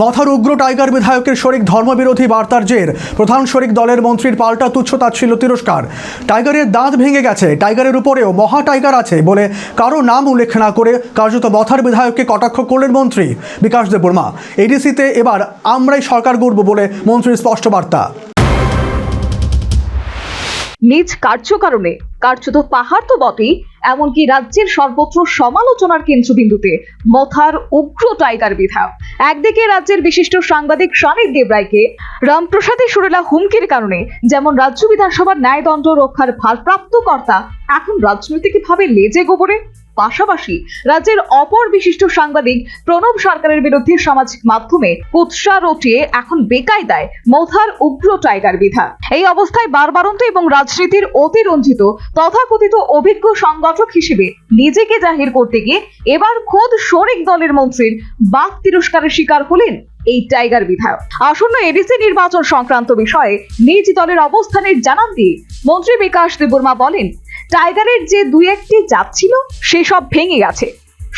মথার উগ্র টাইগার বিধায়কের শরিক ধর্মবিরোধী বার্তার জের প্রধান শরিক দলের মন্ত্রীর পাল্টা তুচ্ছ-তাচ্ছিল্য তিরস্কার। টাইগারের দাঁত ভেঙে গেছে, টাইগারের উপরেও মহা টাইগার আছে বলে কারো নাম উল্লেখ না করে কার্যত মথার বিধায়ককে কটাক্ষ করলেন মন্ত্রী বিকাশ দেববর্মা। এডিসিতে এবার আমরাই সরকার গড়ব বলে মন্ত্রীর স্পষ্ট বার্তা। নিজ কার্যকারণে কার্যত পাহাড় তো বটেই, এমনকি রাজ্যের সর্বত্র সমালোচনার কেন্দ্রবিন্দুতে মথার উগ্র টাইগার বিধায়ক। একদিকে রাজ্যের বিশিষ্ট সাংবাদিক শানিত দেবরায়কে রামপ্রসাদী সুরেলা হুমকির কারণে যেমন রাজ্য বিধানসভার ন্যায়দণ্ড রক্ষার ভারপ্রাপ্ত কর্তা এখন রাজনৈতিকভাবে লেজে গোবরে, পাশাপাশি রাজ্যের অপর বিশিষ্ট সাংবাদিক প্রণব সরকারের বিরুদ্ধে সামাজিক মাধ্যমে কুৎসা রটিয়ে এখন বেকায়দায় মথার উগ্র টাইগার বিধায়ক। এই অবস্থায় বারবারন্ত এবং রাজনীতির অতিরঞ্জিত তথাকথিত অভিজ্ঞ সংগঠক হিসেবে নিজেকে জাহির করতে গিয়ে এবার খোদ শরিক দলের মন্ত্রীর বাক তিরস্কারের শিকার হলেন এই টাইগার বিধায়ক। আসন্ন এডিসি নির্বাচন সংক্রান্ত বিষয়ে নিজ দলের অবস্থানের জানান দিয়ে মন্ত্রী বিকাশ দেববর্মা বলেন, টাইগারের যে দুই একটি জাত ছিল সেসব ভেঙে গেছে।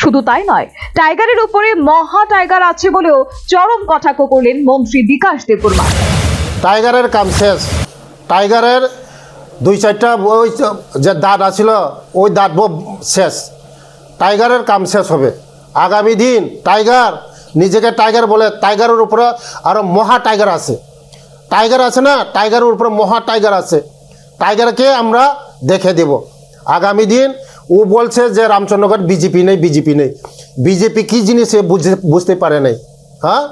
শুধু তাই নয়, টাইগারের উপরে মহা টাইগার আছে বলেও চরম কটাক্ষ করলেন মন্ত্রী বিকাশ দেববর্মা। টাইগারের কাম শেষ। টাইগারের দুই চারটা ওই যে দাঁত আছিল ওই দাঁত শেষ। টাইগারের কাম শেষ হবে। আগামী দিন টাইগার নিজেকে টাইগার বলে, টাইগারের উপরে আরও মহা টাইগার আছে। টাইগার আছে না, টাইগারের উপরে মহা টাইগার আছে। টাইগারকে আমরা দেখে দেব আগামী দিন। ও বলছে যে রামচন্দ্রগড় বিজেপি নেই, বিজেপি নেই। বিজেপি কী জিনিস সে বুঝতে পারে নাই, হ্যাঁ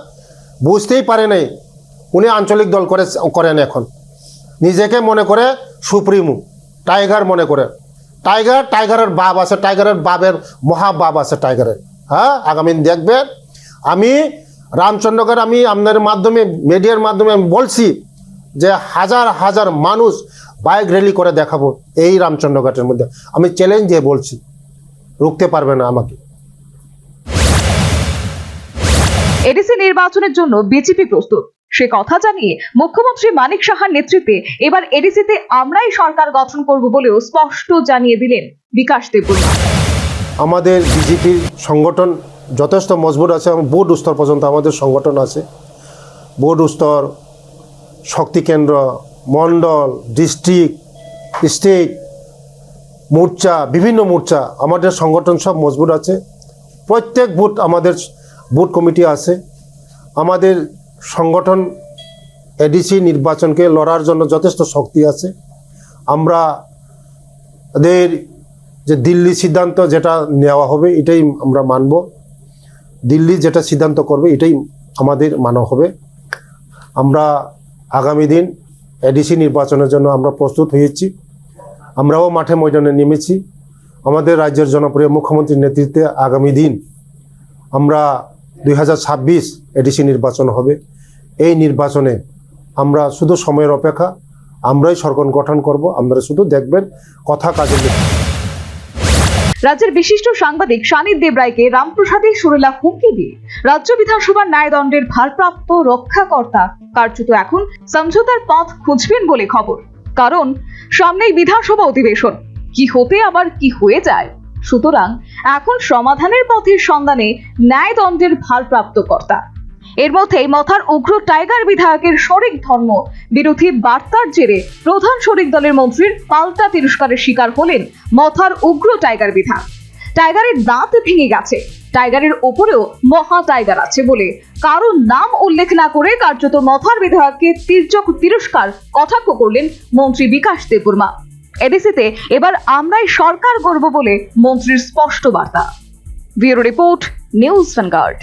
বুঝতেই পারে নাই। উনি আঞ্চলিক দল করেন এখন, নিজেকে মনে করে সুপ্রিমো, টাইগার মনে করে। টাইগারের বাপ আছে, টাইগারের বাপের মহাবাপ আছে টাইগারের। হ্যাঁ, আগামী দিন দেখবেন। আমি রামচন্দ্রগড় আমি আপনার মাধ্যমে, মিডিয়ার মাধ্যমে আমি বলছি যে হাজার হাজার মানুষ বাইক র্যালি করে দেখাবো এই রামচন্দ্রগড়ের মধ্যে। আমি চ্যালেঞ্জ দিয়ে বলছি, রুখতে পারবে না আমাকে। এডিসি নির্বাচনের জন্য বিজেপি প্রস্তুত, সে কথা জানিয়ে মুখ্যমন্ত্রী মানিক সাহার নেতৃত্বে এবার এডিসিতে আমরাই সরকার গঠন করব বলেও স্পষ্ট জানিয়ে দিলেন বিকাশ দেববর্মা। আমাদের বিজেপির সংগঠন যথেষ্ট মজবুত আছে এবং বুথ স্তর পর্যন্ত আমাদের সংগঠন আছে। বুথ স্তর, শক্তি কেন্দ্র, মণ্ডল, ডিস্ট্রিক্ট, স্টেট, মোর্চা, বিভিন্ন মোর্চা, আমাদের সংগঠন সব মজবুত আছে। প্রত্যেক বুথ আমাদের বুথ কমিটি আছে। আমাদের সংগঠন এডিসি নির্বাচনকে লড়ার জন্য যথেষ্ট শক্তি আছে। আমাদের যে দিল্লি সিদ্ধান্ত যেটা নেওয়া হবে এটাই আমরা মানব। দিল্লি যেটা সিদ্ধান্ত করবে এটাই আমাদের মানা হবে। আমরা আগামী দিন এডিসি নির্বাচনের জন্য আমরা প্রস্তুত হয়েছি। আমরাও মাঠে ময়দানে নেমেছি। আমাদের রাজ্যের জনপ্রিয় মুখ্যমন্ত্রীর নেতৃত্বে আগামী দিন আমরা 2026 এডিসি নির্বাচন হবে। এই নির্বাচনে আমরা শুধু সময়ের অপেক্ষা, আমরাই সরকার গঠন করব। আপনারা শুধু দেখবেন, কথা কাজে লাগবে। রাজ্যের বিশিষ্ট সাংবাদিক শানিত দেবরায়কে রামপ্রসাদী সুরেলা হুমকি দিয়ে রাজ্য বিধানসভার ন্যায়দণ্ডের ভারপ্রাপ্ত রক্ষাকর্তা কার্যত এখন সমঝোতার পথ খুঁজবেন বলে খবর। কারণ সামনেই বিধানসভা অধিবেশন, কি হতে আবার কি হয়ে যায়। সুতরাং এখন সমাধানের পথের সন্ধানে ন্যায়দণ্ডের ভারপ্রাপ্ত কর্তা। এর মধ্যেই মথার উগ্র টাইগার বিধায়কের শরিক ধর্ম বিরোধী বার্তার জেরে প্রধান শরিক দলের মন্ত্রীর পাল্টা তিরস্কারের শিকার হলেন মথার উগ্র টাইগার বিধায়ক। টাইগারের দাঁত ভেঙে গেছে, টাইগারের ওপরেও মহা টাইগার আছে বলে কারো নাম উল্লেখ না করে কার্যত মথার বিধায়ককে তির্যক তিরস্কার কটাক্ষ করলেন মন্ত্রী বিকাশ দেববর্মা। এডিসিতে এবার আমরাই সরকার গড়ব বলে মন্ত্রীর স্পষ্ট বার্তা। Bureau report, news vanguard.